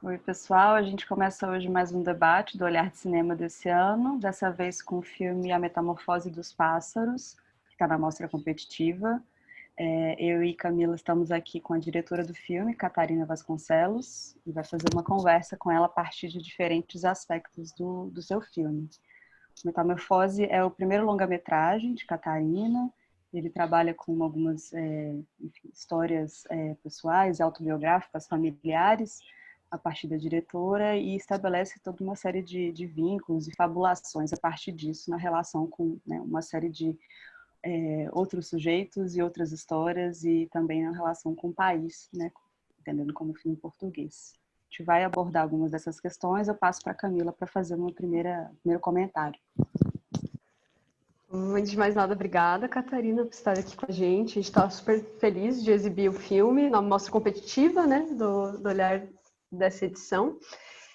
Oi, pessoal. A gente começa hoje mais um debate do Olhar de Cinema desse ano, dessa vez com o filme A Metamorfose dos Pássaros, que está na mostra competitiva. Eu e Camila estamos aqui com a diretora do filme, Catarina Vasconcelos, e vai fazer uma conversa com ela a partir de diferentes aspectos do seu filme. Metamorfose é o primeiro longa-metragem de Catarina. Ele trabalha com algumas histórias pessoais, autobiográficas, familiares, a partir da diretora, e estabelece toda uma série de vínculos e fabulações a partir disso na relação com, né, uma série de outros sujeitos e outras histórias, e também na relação com o país, né, entendendo como filme português. A gente vai abordar algumas dessas questões. Eu passo para a Camila para fazer um primeiro comentário. Antes de mais nada, obrigada, Catarina, por estar aqui com a gente. A gente está super feliz de exibir o filme na mostra competitiva, né, do Olhar dessa edição.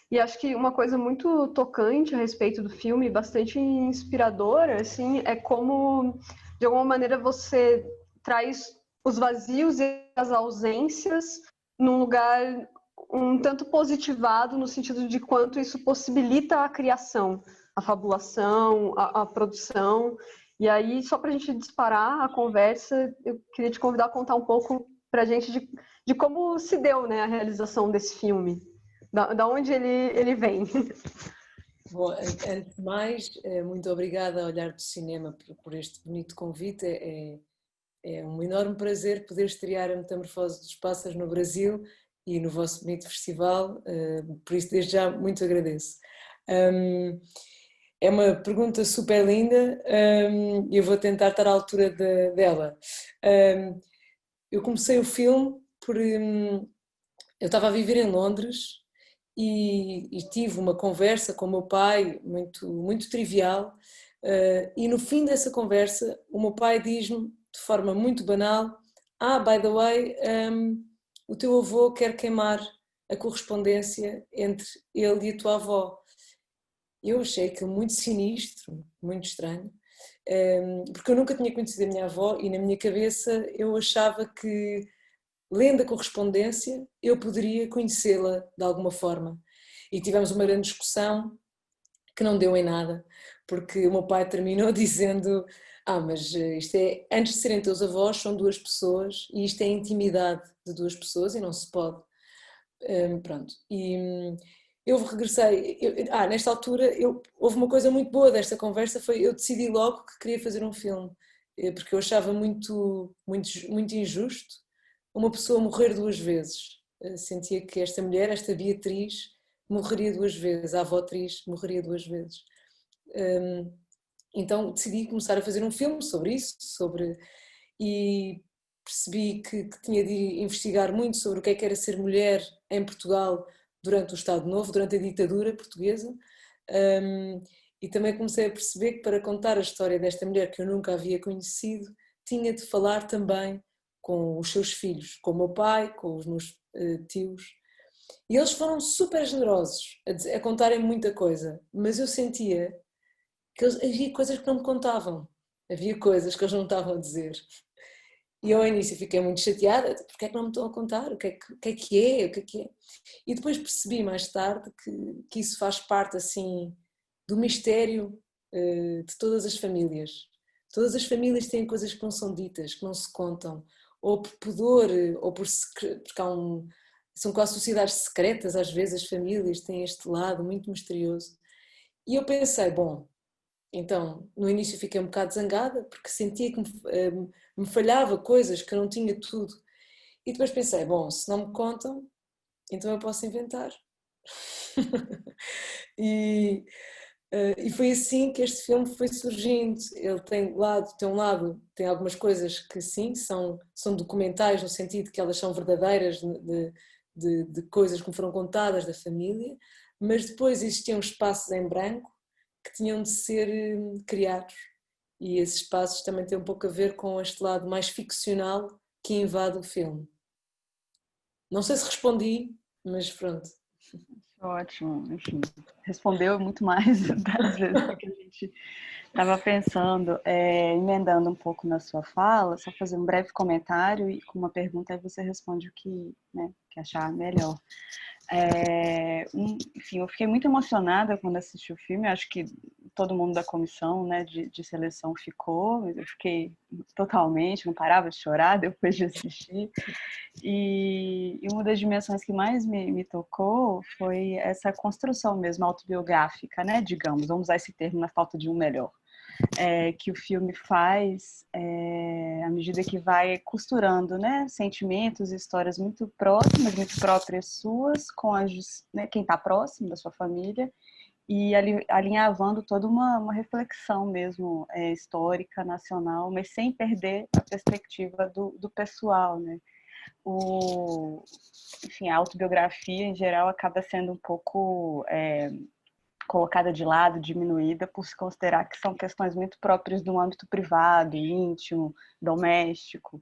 E acho que uma coisa muito tocante a respeito do filme, bastante inspiradora, assim, é como, de alguma maneira, você traz os vazios e as ausências num lugar um tanto positivado, no sentido de quanto isso possibilita a criação, a fabulação, a produção. E aí, só para a gente disparar a conversa, eu queria te convidar a contar um pouco para a gente de como se deu, né, a realização desse filme, da onde ele vem. Bom, antes de mais, muito obrigada a Olhar do Cinema por este bonito convite. É um enorme prazer poder estrear a Metamorfose dos Pássaros no Brasil e no vosso bonito festival, por isso desde já muito agradeço. É uma pergunta super linda e eu vou tentar estar à altura dela. Eu comecei o filme por... eu estava a viver em Londres e tive uma conversa com o meu pai, muito trivial, e no fim dessa conversa o meu pai diz-me, de forma muito banal, by the way, o teu avô quer queimar a correspondência entre ele e a tua avó. Eu achei aquilo muito sinistro, muito estranho, porque eu nunca tinha conhecido a minha avó e na minha cabeça eu achava que, lendo a correspondência, eu poderia conhecê-la de alguma forma. E tivemos uma grande discussão que não deu em nada, porque o meu pai terminou dizendo: mas isto é, antes de serem teus avós, são duas pessoas e isto é intimidade de duas pessoas e não se pode. Pronto. E eu regressei, nesta altura houve uma coisa muito boa desta conversa, foi eu decidi logo que queria fazer um filme, porque eu achava muito injusto uma pessoa morrer duas vezes. Sentia que esta mulher, esta Beatriz, morreria duas vezes, a avó Triz morreria duas vezes. Então decidi começar a fazer um filme sobre isso, e percebi que tinha de investigar muito sobre o que era ser mulher em Portugal durante o Estado Novo, durante a ditadura portuguesa, e também comecei a perceber que para contar a história desta mulher que eu nunca havia conhecido, tinha de falar também com os seus filhos, com o meu pai, com os meus tios, e eles foram super generosos a contarem muita coisa, mas eu sentia que havia coisas que não me contavam, havia coisas que eles não estavam a dizer. E eu ao início fiquei muito chateada, porque é que não me estão a contar, o que é. E depois percebi mais tarde que isso faz parte assim do mistério de todas as famílias. Todas as famílias têm coisas que não são ditas, que não se contam, ou por pudor, ou porque são quase sociedades secretas, às vezes as famílias têm este lado muito misterioso. E eu pensei, bom, então no início fiquei um bocado zangada, porque sentia que me falhava coisas, que eu não tinha tudo. E depois pensei, bom, se não me contam, então eu posso inventar. E foi assim que este filme foi surgindo. Ele tem algumas coisas que sim, são documentais, no sentido que elas são verdadeiras, de coisas que me foram contadas da família, mas depois existiam espaços em branco que tinham de ser criados. E esses espaços também têm um pouco a ver com este lado mais ficcional que invade o filme. Não sei se respondi, mas pronto. Ótimo, enfim, respondeu muito mais das vezes do que a gente estava pensando, emendando um pouco na sua fala, só fazer um breve comentário e com uma pergunta, aí você responde o que, né, que achar melhor. Enfim, eu fiquei muito emocionada quando assisti o filme, acho que todo mundo da comissão, né, de seleção ficou, eu fiquei totalmente, não parava de chorar depois de assistir. E uma das dimensões que mais me tocou foi essa construção mesmo autobiográfica, né, digamos, vamos usar esse termo na falta de um melhor, que o filme faz à medida que vai costurando, né, sentimentos e histórias muito próximas, muito próprias suas, com as, né, quem está próximo da sua família, e alinhavando toda uma reflexão mesmo histórica, nacional, mas sem perder a perspectiva do pessoal, né? Enfim, a autobiografia, em geral, acaba sendo um pouco colocada de lado, diminuída, por se considerar que são questões muito próprias do âmbito privado, íntimo, doméstico,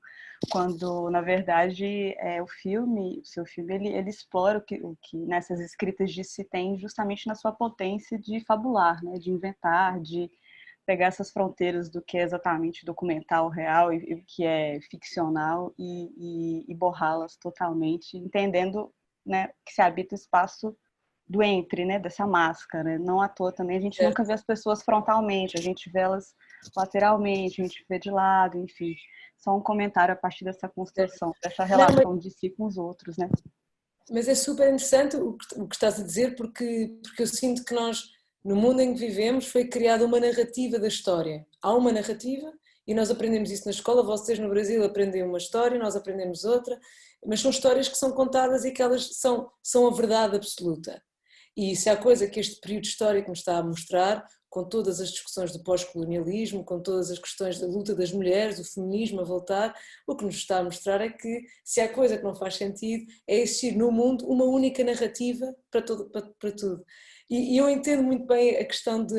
quando, na verdade, o seu filme, ele explora o que nessas escritas de se tem justamente na sua potência de fabular, né, de inventar, de pegar essas fronteiras do que é exatamente documental, real e o que é ficcional e borrá-las totalmente, entendendo, né, que se habita o espaço do entre, né, dessa máscara, né? Não à toa também a gente nunca vê as pessoas frontalmente, a gente vê elas lateralmente, a gente vê de lado, enfim. Só um comentário a partir dessa construção, dessa relação de si com os outros, né? Mas é super interessante o que estás a dizer, porque eu sinto que nós, no mundo em que vivemos, foi criada uma narrativa da história. Há uma narrativa e nós aprendemos isso na escola, vocês no Brasil aprendem uma história, nós aprendemos outra, mas são histórias que são contadas e que elas são a verdade absoluta. E se há coisa que este período histórico nos está a mostrar, com todas as discussões do pós-colonialismo, com todas as questões da luta das mulheres, do feminismo a voltar, o que nos está a mostrar é que se há coisa que não faz sentido é existir no mundo uma única narrativa para tudo. E eu entendo muito bem a questão de...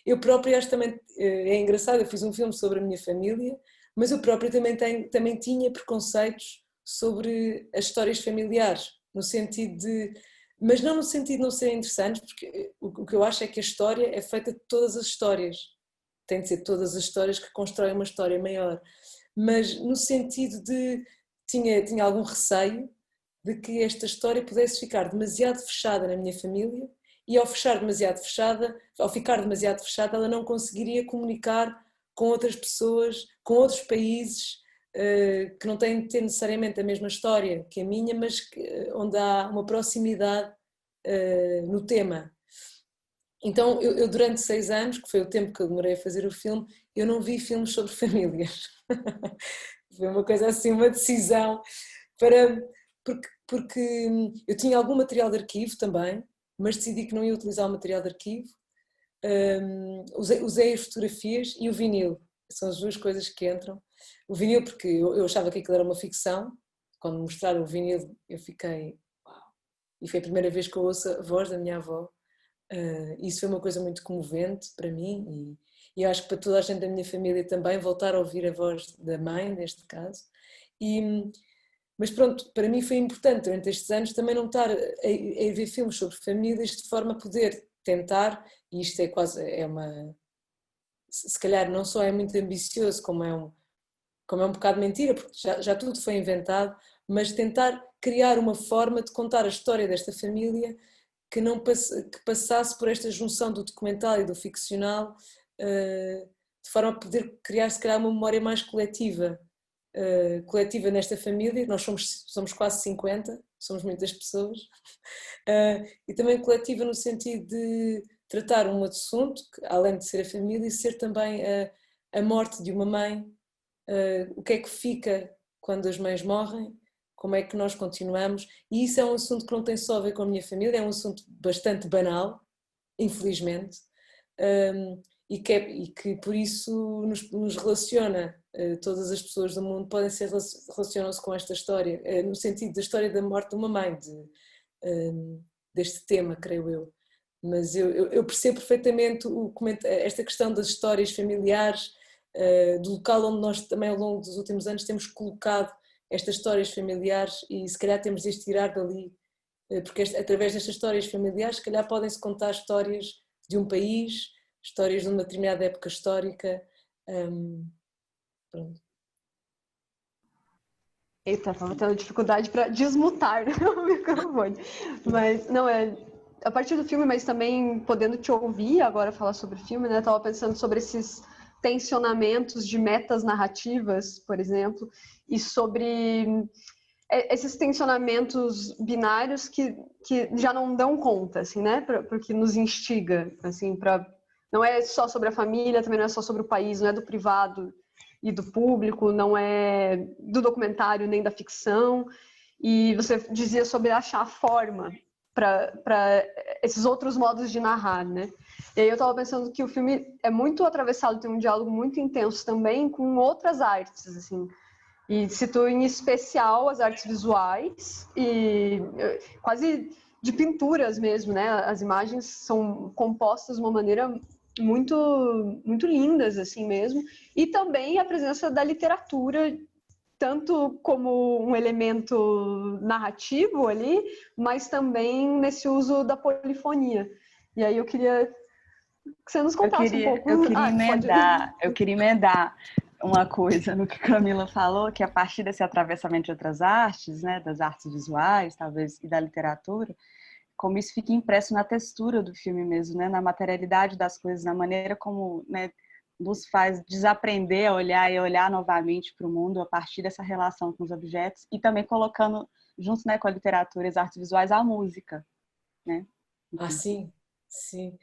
Eu própria acho também, é engraçado, eu fiz um filme sobre a minha família, mas eu própria também tinha preconceitos sobre as histórias familiares, no sentido de... Mas não no sentido de não serem interessantes, porque o que eu acho é que a história é feita de todas as histórias. Tem de ser todas as histórias que constroem uma história maior. Mas no sentido de... Tinha algum receio de que esta história pudesse ficar demasiado fechada na minha família e ao ficar demasiado fechada, ela não conseguiria comunicar com outras pessoas, com outros países, que não têm de ter necessariamente a mesma história que a minha, mas onde há uma proximidade no tema. Então eu durante 6 anos, que foi o tempo que eu demorei a fazer o filme, eu não vi filmes sobre famílias. Foi uma coisa assim, uma decisão, porque eu tinha algum material de arquivo também, mas decidi que não ia utilizar o material de arquivo. Usei as fotografias e o vinil, são as duas coisas que entram. O vinil porque eu achava que aquilo era uma ficção, quando mostraram o vinil eu fiquei uau, e foi a primeira vez que eu ouço a voz da minha avó. Isso foi uma coisa muito comovente para mim e eu acho que para toda a gente da minha família também, voltar a ouvir a voz da mãe neste caso. Mas pronto, para mim foi importante durante estes anos também não estar a ver filmes sobre famílias de forma a poder tentar, e isto se calhar não só é muito ambicioso como é um bocado mentira, porque já tudo foi inventado, mas tentar criar uma forma de contar a história desta família que passasse por esta junção do documental e do ficcional, de forma a poder criar se calhar uma memória mais coletiva nesta família. Nós somos quase 50, somos muitas pessoas, e também coletiva no sentido de tratar um assunto que, além de ser a família, ser também a morte de uma mãe, o que é que fica quando as mães morrem, como é que nós continuamos, e isso é um assunto que não tem só a ver com a minha família, é um assunto bastante banal, infelizmente, e que por isso nos relaciona. Todas as pessoas do mundo relacionam-se com esta história, no sentido da história da morte de uma mãe, deste tema, creio eu. Mas eu percebo perfeitamente esta questão das histórias familiares, do local onde nós também ao longo dos últimos anos temos colocado estas histórias familiares e se calhar temos de as tirar dali porque através destas histórias familiares, se calhar podem-se contar histórias de um país, histórias de uma determinada época histórica. Pronto. Eita, estava tendo dificuldade para desmutar o microfone. Mas, não, a partir do filme, mas também podendo te ouvir agora falar sobre o filme, né? Estava pensando sobre esses tensionamentos de metas narrativas, por exemplo, e sobre esses tensionamentos binários que já não dão conta, assim, né? Porque nos instiga, assim, não é só sobre a família, também não é só sobre o país, não é do privado e do público, não é do documentário nem da ficção. E você dizia sobre achar a forma para esses outros modos de narrar, né? E aí eu estava pensando que o filme é muito atravessado, tem um diálogo muito intenso também com outras artes, assim. E cito em especial as artes visuais e quase de pinturas mesmo, né? As imagens são compostas de uma maneira muito lindas assim mesmo, e também a presença da literatura tanto como um elemento narrativo ali, mas também nesse uso da polifonia. E aí eu queria que você nos contasse um pouco. Eu queria emendar uma coisa no que Camila falou, que a partir desse atravessamento de outras artes, né, das artes visuais, talvez, e da literatura, como isso fica impresso na textura do filme mesmo, né, na materialidade das coisas, na maneira como, né, nos faz desaprender a olhar e olhar novamente para o mundo a partir dessa relação com os objetos e também colocando junto, né, com a literatura e as artes visuais a música, né? Sim, sim.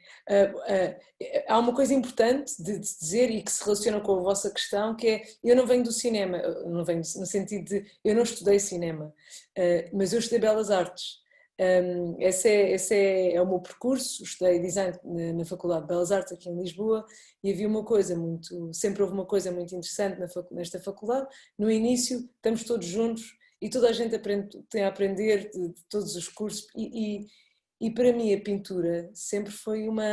Há uma coisa importante de dizer e que se relaciona com a vossa questão, que é, eu não venho do cinema, não venho no sentido de, eu não estudei cinema, mas eu estudei Belas Artes. Esse é o meu percurso. Estudei design na Faculdade de Belas Artes aqui em Lisboa, e havia sempre houve uma coisa muito interessante nesta faculdade. No início estamos todos juntos e toda a gente tem a aprender de todos os cursos, e para mim a pintura sempre foi uma...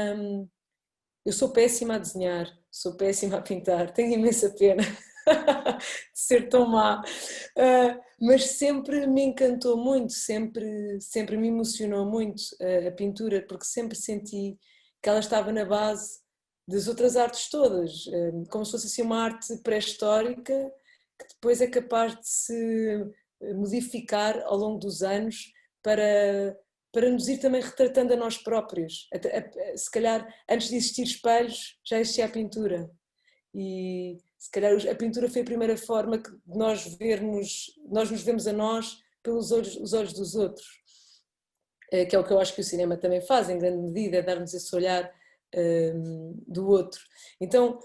Eu sou péssima a desenhar, sou péssima a pintar, tenho imensa pena de ser tão má, mas sempre me encantou muito, sempre me emocionou muito a pintura, porque sempre senti que ela estava na base das outras artes todas, como se fosse assim uma arte pré-histórica que depois é capaz de se modificar ao longo dos anos para nos ir também retratando a nós próprios. Se calhar antes de existir espelhos já existia a pintura, e se calhar a pintura foi a primeira forma de nós nos vemos a nós pelos os olhos dos outros, que é o que eu acho que o cinema também faz em grande medida, é dar-nos esse olhar do outro. Então,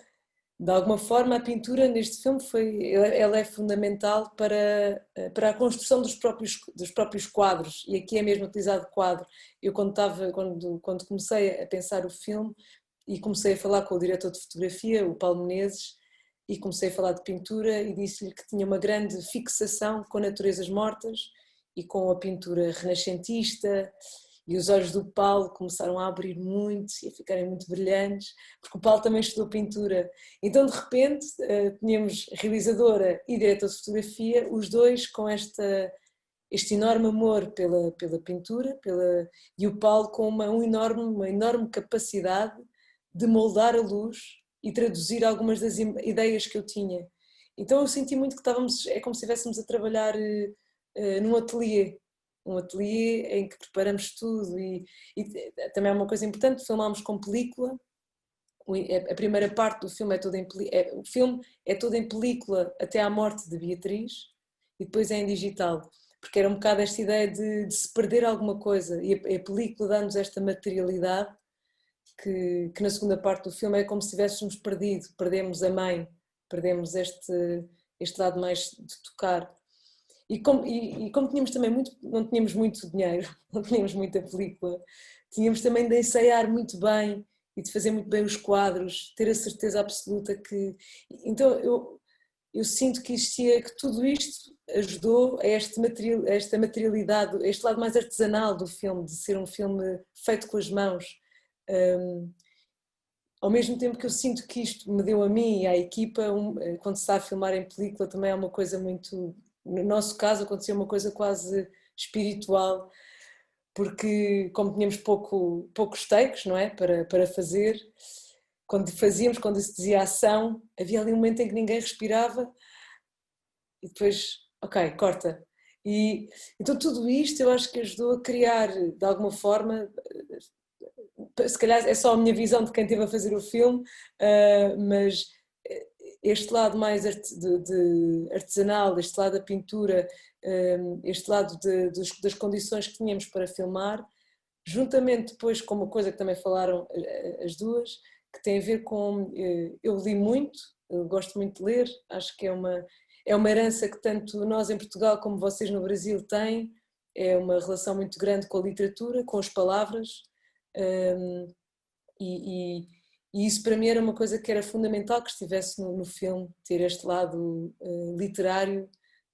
de alguma forma, a pintura neste filme ela é fundamental para a construção dos próprios quadros, e aqui é mesmo utilizado quadro. Eu quando comecei a pensar o filme e comecei a falar com o diretor de fotografia, o Paulo Menezes, e comecei a falar de pintura e disse-lhe que tinha uma grande fixação com naturezas mortas e com a pintura renascentista. E os olhos do Paulo começaram a abrir muito e a ficarem muito brilhantes, porque o Paulo também estudou pintura. Então, de repente, tínhamos realizadora e diretor de fotografia, os dois com este enorme amor pela pintura, e o Paulo com uma enorme capacidade de moldar a luz e traduzir algumas das ideias que eu tinha. Então, eu senti muito que é como se estivéssemos a trabalhar num ateliê. Um ateliê em que preparamos tudo, e também é uma coisa importante, filmámos com película. A primeira parte do filme o filme é todo em película até à morte de Beatriz, e depois é em digital, porque era um bocado esta ideia de se perder alguma coisa, e a película dá-nos esta materialidade que na segunda parte do filme é como se tivéssemos perdido, perdemos a mãe, perdemos este lado mais de tocar. E como tínhamos também não tínhamos muito dinheiro, não tínhamos muita película, tínhamos também de ensaiar muito bem e de fazer muito bem os quadros, ter a certeza absoluta que... Então eu sinto que tudo isto ajudou a esta materialidade, a este lado mais artesanal do filme, de ser um filme feito com as mãos. Ao mesmo tempo que eu sinto que isto me deu a mim e à equipa, quando se está a filmar em película, também é uma coisa muito... No nosso caso aconteceu uma coisa quase espiritual, porque como tínhamos poucos takes, não é, para fazer, quando se dizia ação, havia ali um momento em que ninguém respirava e depois, ok, corta. E então tudo isto eu acho que ajudou a criar, de alguma forma, se calhar é só a minha visão de quem esteve a fazer o filme, mas este lado mais de artesanal, este lado da pintura, este lado das condições que tínhamos para filmar, juntamente depois com uma coisa que também falaram as duas, que tem a ver com, eu li muito, eu gosto muito de ler, acho que é uma herança que tanto nós em Portugal como vocês no Brasil têm, é uma relação muito grande com a literatura, com as palavras, e isso para mim era uma coisa que era fundamental que estivesse no filme, ter este lado literário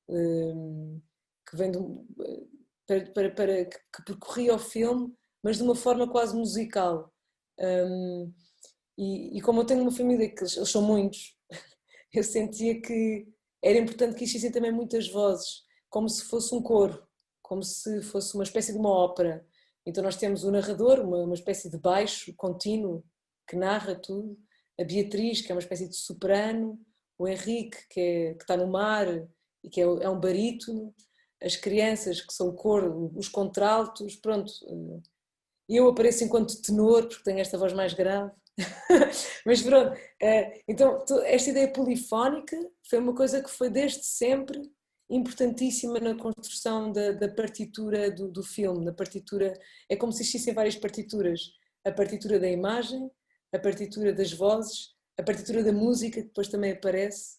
que vem que percorria o filme, mas de uma forma quase musical. E como eu tenho uma família que eles são muitos, eu sentia que era importante que existissem também muitas vozes, como se fosse um coro, como se fosse uma espécie de uma ópera. Então nós temos o narrador, uma espécie de baixo contínuo que narra tudo, a Beatriz, que é uma espécie de soprano, o Henrique, que está no mar e que é um barítono, as crianças que são o coro, os contraltos, pronto. Eu apareço enquanto tenor, porque tenho esta voz mais grave. Mas pronto, então esta ideia polifónica foi uma coisa que foi desde sempre importantíssima na construção da partitura do filme. Na partitura, é como se existissem várias partituras: a partitura da imagem, a partitura das vozes, a partitura da música, que depois também aparece,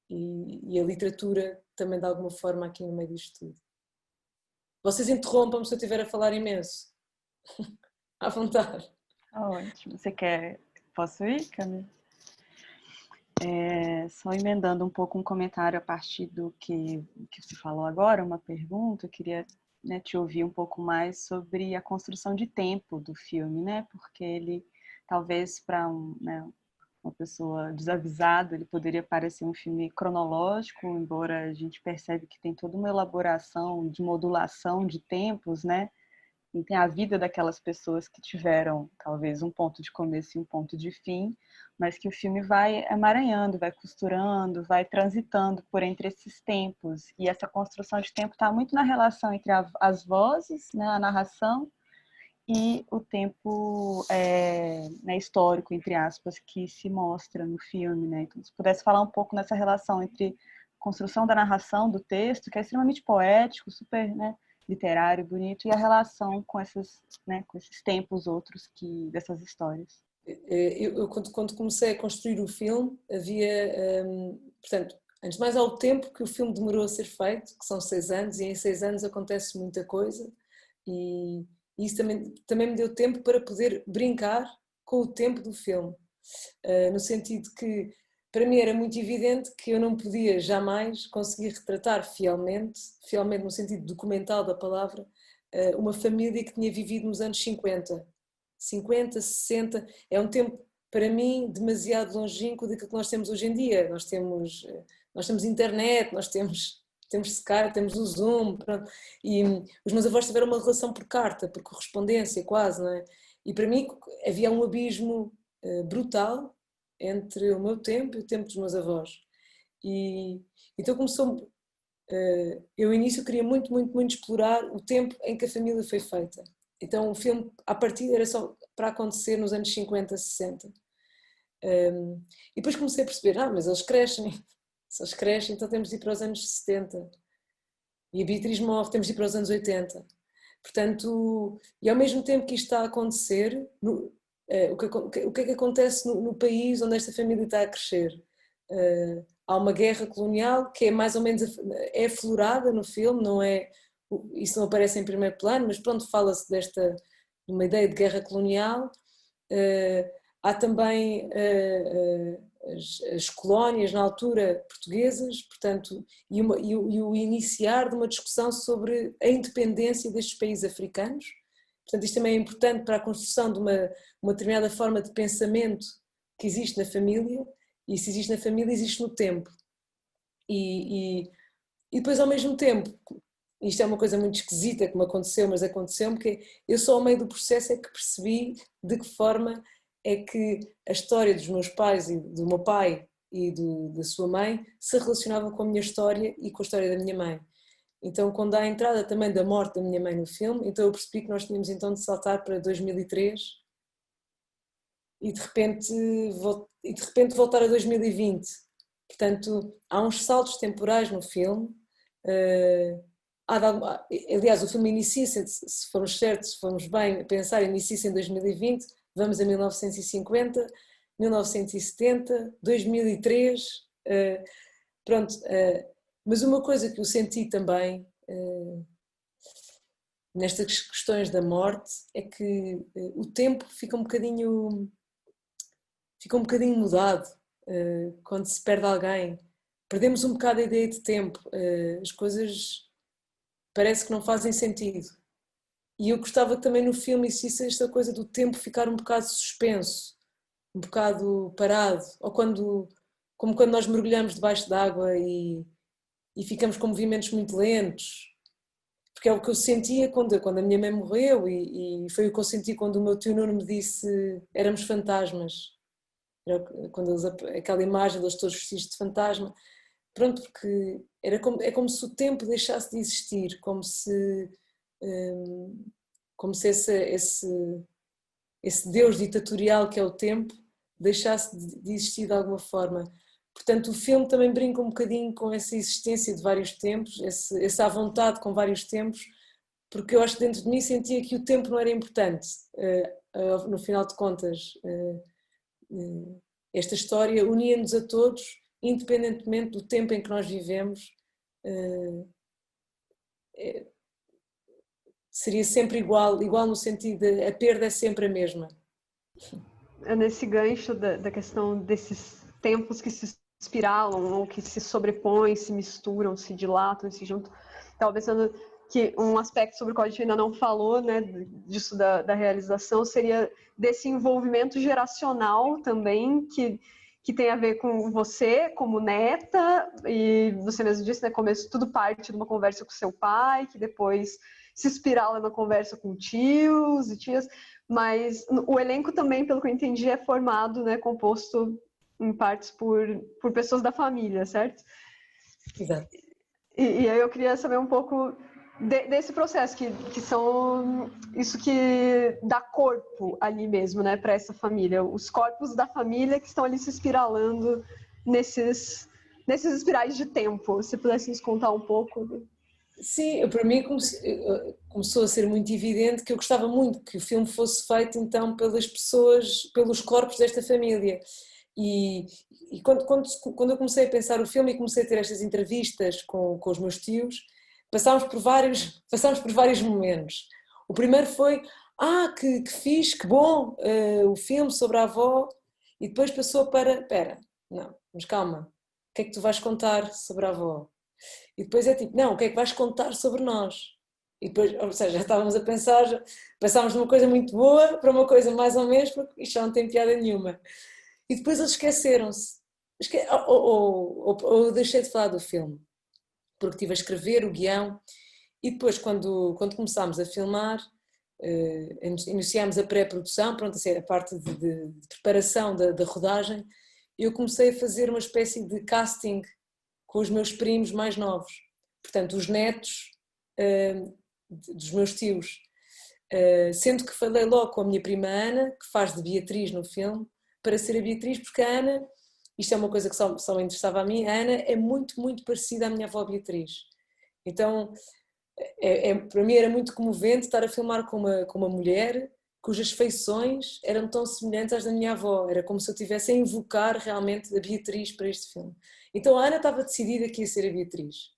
e a literatura também de alguma forma aqui no meio disto tudo. Vocês interrompam-me se eu estiver a falar imenso. À vontade. Ótimo. Você quer... Posso ir, Camila? Só emendando um pouco um comentário a partir do que você falou agora, uma pergunta, eu queria, né, te ouvir um pouco mais sobre a construção de tempo do filme, né? Porque ele, talvez para uma pessoa desavisada, ele poderia parecer um filme cronológico, embora a gente percebe que tem toda uma elaboração de modulação de tempos, né? E tem a vida daquelas pessoas que tiveram talvez um ponto de começo e um ponto de fim, mas que o filme vai emaranhando, vai costurando, vai transitando por entre esses tempos. E essa construção de tempo está muito na relação entre as vozes, né, a narração, e o tempo né, histórico, entre aspas, que se mostra no filme. Né? Então, se pudesse falar um pouco nessa relação entre a construção da narração, do texto, que é extremamente poético, super, né, literário, bonito, e a relação com né, com esses tempos outros dessas histórias. Eu quando comecei a construir o filme, havia, portanto, antes de mais há o tempo que o filme demorou a ser feito, que são 6 anos, e em 6 anos acontece muita coisa, e isso também me deu tempo para poder brincar com o tempo do filme, no sentido que para mim era muito evidente que eu não podia jamais conseguir retratar fielmente no sentido documental da palavra, uma família que tinha vivido nos anos 50, 60, é um tempo para mim demasiado longínquo daquilo que nós temos hoje em dia. Nós temos internet, nós temos Skype, temos o Zoom, pronto. E os meus avós tiveram uma relação por carta, por correspondência quase, não é? E para mim havia um abismo brutal entre o meu tempo e o tempo dos meus avós. E então começou, eu no início queria muito, muito, muito explorar o tempo em que a família foi feita. Então o filme, à partida, era só para acontecer nos anos 50, 60. E depois comecei a perceber, mas eles crescem. Se eles crescem, então temos de ir para os anos 70. E a Beatriz morre, temos de ir para os anos 80. Portanto, e ao mesmo tempo que isto está a acontecer, o que é que acontece no país onde esta família está a crescer? Há uma guerra colonial que é mais ou menos é aflorada no filme, não é, isso não aparece em primeiro plano, mas pronto, fala-se de uma ideia de guerra colonial. Há também as colónias na altura portuguesas, portanto, e o iniciar de uma discussão sobre a independência destes países africanos. Portanto, isto também é importante para a construção de uma determinada forma de pensamento que existe na família, e se existe na família, existe no tempo. E depois, ao mesmo tempo, isto é uma coisa muito esquisita que me aconteceu, mas aconteceu-me, que eu só ao meio do processo é que percebi de que forma é que a história dos meus pais e do meu pai e da sua mãe se relacionava com a minha história e com a história da minha mãe. Então, quando há a entrada também da morte da minha mãe no filme, então eu percebi que nós tínhamos então de saltar para 2003 e de repente voltar a 2020. Portanto, há uns saltos temporais no filme. Aliás, o filme inicia-se, se formos certos, se formos bem a pensar, inicia-se em 2020, vamos a 1950, 1970, 2003, pronto. Mas uma coisa que eu senti também nestas questões da morte é que o tempo fica um bocadinho mudado quando se perde alguém. Perdemos um bocado a ideia de tempo, as coisas parece que não fazem sentido. E eu gostava que também no filme existisse esta coisa do tempo ficar um bocado suspenso, um bocado parado, ou como quando nós mergulhamos debaixo d'água e ficamos com movimentos muito lentos, porque é o que eu sentia quando a minha mãe morreu e foi o que eu senti quando o meu tio Nuno me disse éramos fantasmas, quando aquela imagem deles todos vestidos de fantasma, pronto, porque é como se o tempo deixasse de existir, como se esse Deus ditatorial que é o tempo deixasse de existir de alguma forma. Portanto, o filme também brinca um bocadinho com essa existência de vários tempos, essa vontade com vários tempos, porque eu acho que dentro de mim sentia que o tempo não era importante. No final de contas, esta história unia-nos a todos, independentemente do tempo em que nós vivemos. Seria sempre igual no sentido de a perda é sempre a mesma. É nesse gancho da questão desses tempos que se espiralam, ou que se sobrepõem, se misturam, se dilatam, se juntam. Talvez que um aspecto sobre o qual a gente ainda não falou, né, disso da realização, seria desse envolvimento geracional também, que tem a ver com você como neta, e você mesmo disse, né, começo tudo parte de uma conversa com seu pai, que depois se espirala na conversa com tios e tias, mas o elenco também, pelo que eu entendi, é formado, né, composto em partes por pessoas da família, certo? Exato. E aí eu queria saber um pouco desse processo, que são isso que dá corpo ali mesmo, né, para essa família, os corpos da família que estão ali se espiralando nesses espirais de tempo. Se pudesse nos contar um pouco. Sim, para mim começou a ser muito evidente que eu gostava muito que o filme fosse feito então pelas pessoas, pelos corpos desta família. E quando eu comecei a pensar o filme e comecei a ter estas entrevistas com os meus tios, passámos por vários momentos. O primeiro foi, que fixe, que bom, o filme sobre a avó, e depois passou para, espera, não, mas calma, o que é que tu vais contar sobre a avó? E depois é tipo, não, o que é que vais contar sobre nós? E depois, ou seja, já estávamos a pensar, passámos de uma coisa muito boa para uma coisa mais ou menos, porque isto já não tem piada nenhuma. E depois eles esqueceram-se. Ou deixei de falar do filme, porque estive a escrever o guião, e depois quando começámos a filmar, iniciámos a pré-produção, pronto, assim, a parte de preparação da rodagem, eu comecei a fazer uma espécie de casting com os meus primos mais novos, portanto os netos dos meus tios, sendo que falei logo com a minha prima Ana, que faz de Beatriz no filme, para ser a Beatriz, porque a Ana, isto é uma coisa que só me interessava a mim, a Ana é muito, muito parecida à minha avó Beatriz. Então, para mim era muito comovente estar a filmar com uma mulher cujas feições eram tão semelhantes às da minha avó. Era como se eu estivesse a invocar realmente a Beatriz para este filme. Então a Ana estava decidida que ia ser a Beatriz.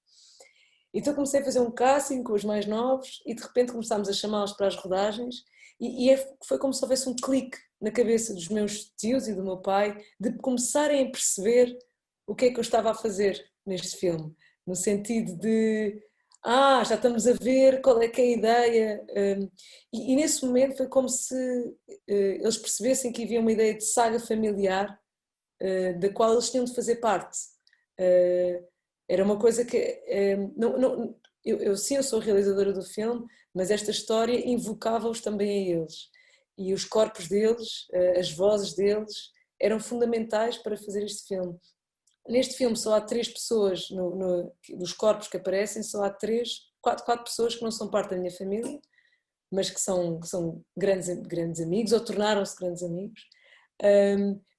Então comecei a fazer um casting com os mais novos e de repente começámos a chamá-los para as rodagens e foi como se houvesse um clique na cabeça dos meus tios e do meu pai de começarem a perceber o que é que eu estava a fazer neste filme. No sentido de, já estamos a ver qual é que é a ideia. E nesse momento foi como se eles percebessem que havia uma ideia de saga familiar da qual eles tinham de fazer parte. Era uma coisa que sim, eu sou a realizadora do filme, mas esta história invocava-os também a eles. E os corpos deles, as vozes deles, eram fundamentais para fazer este filme. Neste filme só há 3 pessoas, dos corpos que aparecem, só há 4 pessoas que não são parte da minha família, mas que são grandes amigos, ou tornaram-se grandes amigos.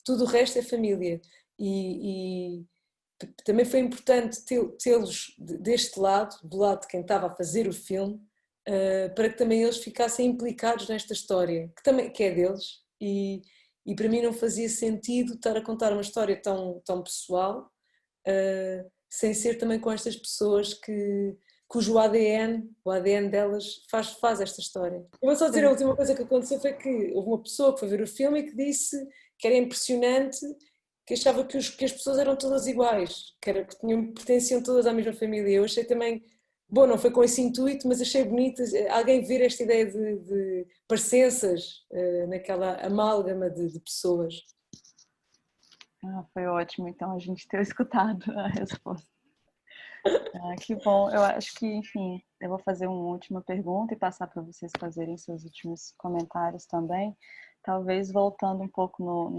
Tudo o resto é família. E também foi importante tê-los deste lado, do lado de quem estava a fazer o filme, para que também eles ficassem implicados nesta história, que é deles, e para mim não fazia sentido estar a contar uma história tão pessoal, sem ser também com estas pessoas cujo o ADN delas faz esta história. Eu vou só dizer, a última coisa que aconteceu foi que houve uma pessoa que foi ver o filme e que disse que era impressionante, que achava que as pessoas eram todas iguais, que pertenciam todas à mesma família. Eu achei também, bom, não foi com esse intuito, mas achei bonito alguém ver esta ideia de parecenças naquela amálgama de pessoas. Foi ótimo, então, a gente ter escutado a resposta. Que bom. Eu acho que, enfim, eu vou fazer uma última pergunta e passar para vocês fazerem seus últimos comentários também. Talvez voltando um pouco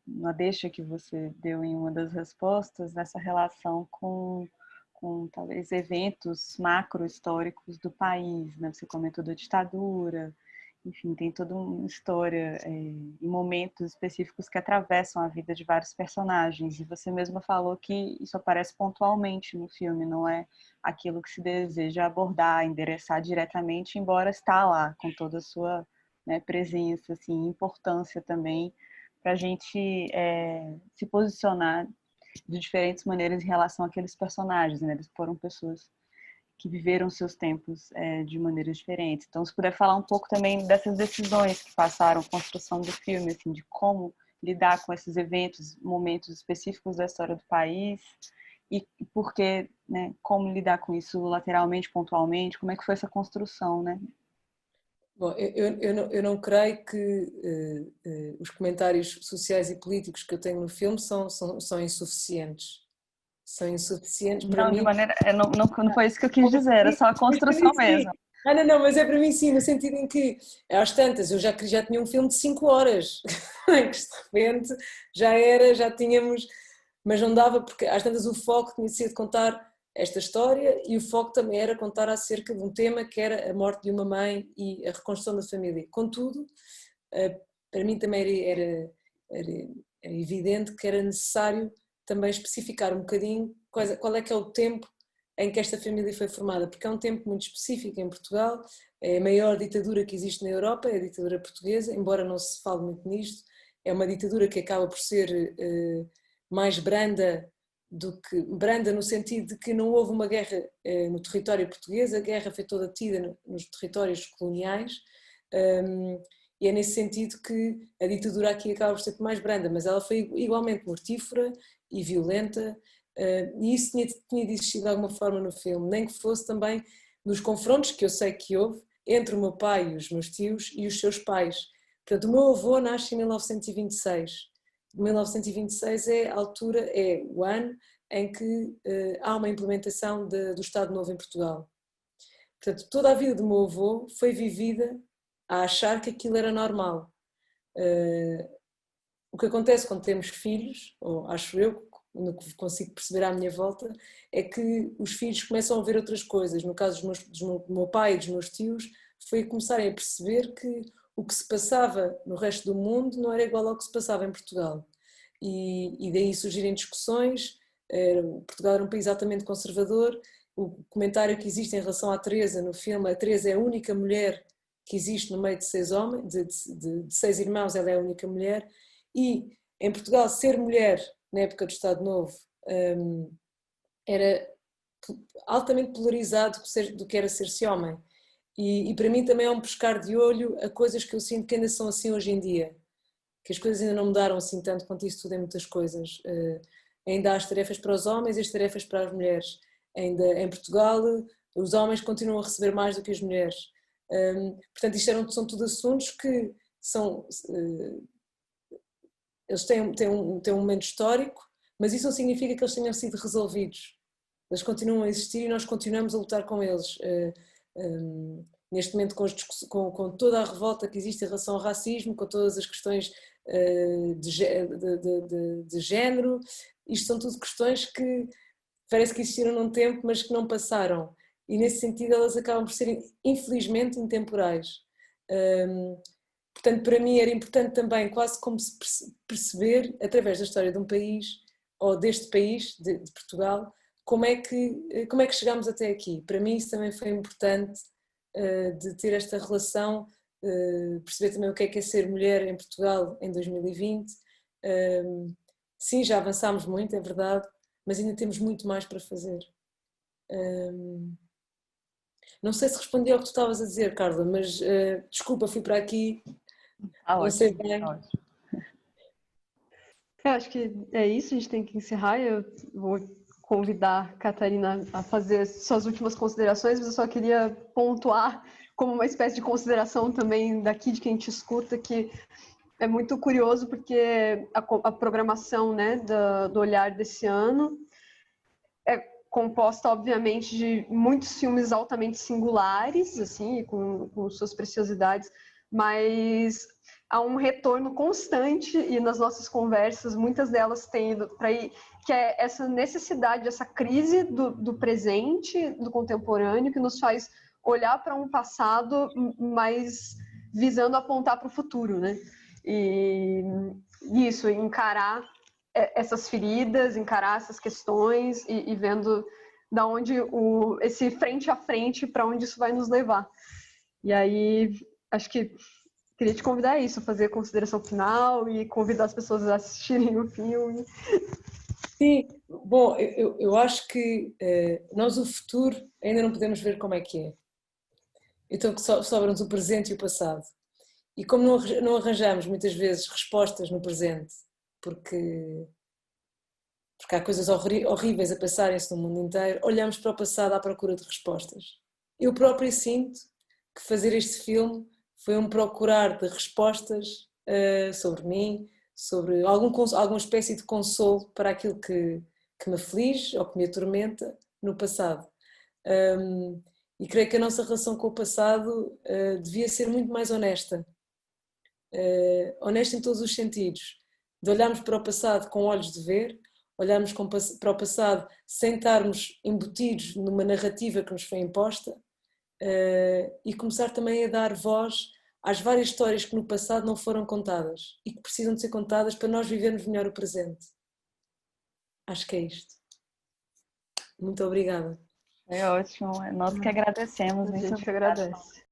na deixa que você deu em uma das respostas, nessa relação com talvez eventos macro-históricos do país, né? Você comentou da ditadura, enfim, tem toda uma história e momentos específicos que atravessam a vida de vários personagens. E você mesma falou que isso aparece pontualmente no filme, não é aquilo que se deseja abordar, endereçar diretamente, embora está lá com toda a sua, né, presença, assim, importância também para a gente se posicionar de diferentes maneiras em relação àqueles personagens, né? Eles foram pessoas que viveram seus tempos de maneiras diferentes. Então, se puder falar um pouco também dessas decisões que passaram, construção do filme, assim, de como lidar com esses eventos, momentos específicos da história do país e porque, né, como lidar com isso lateralmente, pontualmente, como é que foi essa construção, né? Bom, eu não creio que os comentários sociais e políticos que eu tenho no filme são insuficientes. São insuficientes para Não, de mim. maneira. Não foi isso que eu quis dizer, era só a construção mesmo. Não, mas é para mim sim, no sentido em que, às tantas, eu já tinha um filme de 5 horas, em que de repente já tínhamos, mas não dava, porque às tantas o foco tinha sido contar esta história e o foco também era contar acerca de um tema que era a morte de uma mãe e a reconstrução da família. Contudo, para mim também era evidente que era necessário também especificar um bocadinho qual é que é o tempo em que esta família foi formada, porque é um tempo muito específico em Portugal, é a maior ditadura que existe na Europa, é a ditadura portuguesa, embora não se fale muito nisto, é uma ditadura que acaba por ser mais branda branda no sentido de que não houve uma guerra no território português, a guerra foi toda tida nos territórios coloniais, e é nesse sentido que a ditadura aqui acaba por ser mais branda, mas ela foi igualmente mortífera e violenta, e isso tinha de existir de alguma forma no filme, nem que fosse também nos confrontos que eu sei que houve entre o meu pai e os meus tios e os seus pais. Portanto, o meu avô nasce em 1926. 1926 é a altura, é o ano em que há uma implementação do Estado Novo em Portugal. Portanto, toda a vida do meu avô foi vivida a achar que aquilo era normal. O que acontece quando temos filhos, ou acho eu, no que consigo perceber à minha volta, é que os filhos começam a ver outras coisas. No caso do meu pai e dos meus tios, foi começarem a perceber que o que se passava no resto do mundo não era igual ao que se passava em Portugal. E daí surgirem discussões. Portugal era um país altamente conservador. O comentário que existe em relação à Teresa no filme, a Teresa é a única mulher que existe no meio de 6 homens, de 6 irmãos, ela é a única mulher. E em Portugal, ser mulher na época do Estado Novo era altamente polarizado do que era ser-se homem. E para mim também é um pescar de olho a coisas que eu sinto que ainda são assim hoje em dia, que as coisas ainda não mudaram assim tanto quanto isso tudo em muitas coisas. Ainda há as tarefas para os homens e as tarefas para as mulheres. Ainda em Portugal os homens continuam a receber mais do que as mulheres. Portanto, isto são tudo assuntos que são... eles têm um momento histórico, mas isso não significa que eles tenham sido resolvidos. eles continuam a existir e nós continuamos a lutar com eles. Neste momento com toda a revolta que existe em relação ao racismo, com todas as questões de género, isto são tudo questões que parece que existiram num tempo, mas que não passaram. E nesse sentido elas acabam por ser, infelizmente, intemporais. Portanto, para mim era importante também quase como se perceber, através da história de um país, ou deste país, de Portugal, como é que chegámos até aqui. Para mim isso também foi importante, de ter esta relação, perceber também o que é ser mulher em Portugal em 2020. Sim, já avançámos muito, é verdade, mas ainda temos muito mais para fazer. Não sei se respondi ao que tu estavas a dizer, Carla, mas desculpa, fui para aqui, não sei bem. Eu acho que é isso, a gente tem que encerrar. Eu vou convidar a Catarina a fazer suas últimas considerações, mas eu só queria pontuar como uma espécie de consideração também daqui de quem te escuta, que é muito curioso porque a programação, né, do Olhar desse ano é composta, obviamente, de muitos filmes altamente singulares, assim, com suas preciosidades, mas há um retorno constante, e nas nossas conversas, muitas delas têm ido para aí, que é essa necessidade, essa crise do presente, do contemporâneo, que nos faz olhar para um passado, mas visando apontar para o futuro, né? E isso, encarar essas feridas, encarar essas questões e vendo da onde esse frente a frente, para onde isso vai nos levar. E aí, acho que queria te convidar a isso, fazer a consideração final e convidar as pessoas a assistirem o filme. Sim, bom, eu acho que nós o futuro ainda não podemos ver como é que é. Então sobra-nos o presente e o passado. E como não arranjamos muitas vezes respostas no presente, porque há coisas horríveis a passarem-se no mundo inteiro, olhamos para o passado à procura de respostas. Eu própria sinto que fazer este filme foi um procurar de respostas sobre mim, sobre alguma espécie de consolo para aquilo que me aflige ou que me atormenta no passado. E creio que a nossa relação com o passado devia ser muito mais honesta. Honesta em todos os sentidos. De olharmos para o passado com olhos de ver, olharmos para o passado sem estarmos embutidos numa narrativa que nos foi imposta, e começar também a dar voz às várias histórias que no passado não foram contadas e que precisam de ser contadas para nós vivermos melhor o presente. Acho que é isto. Muito obrigada. É ótimo, nós que agradecemos. A gente que agradece.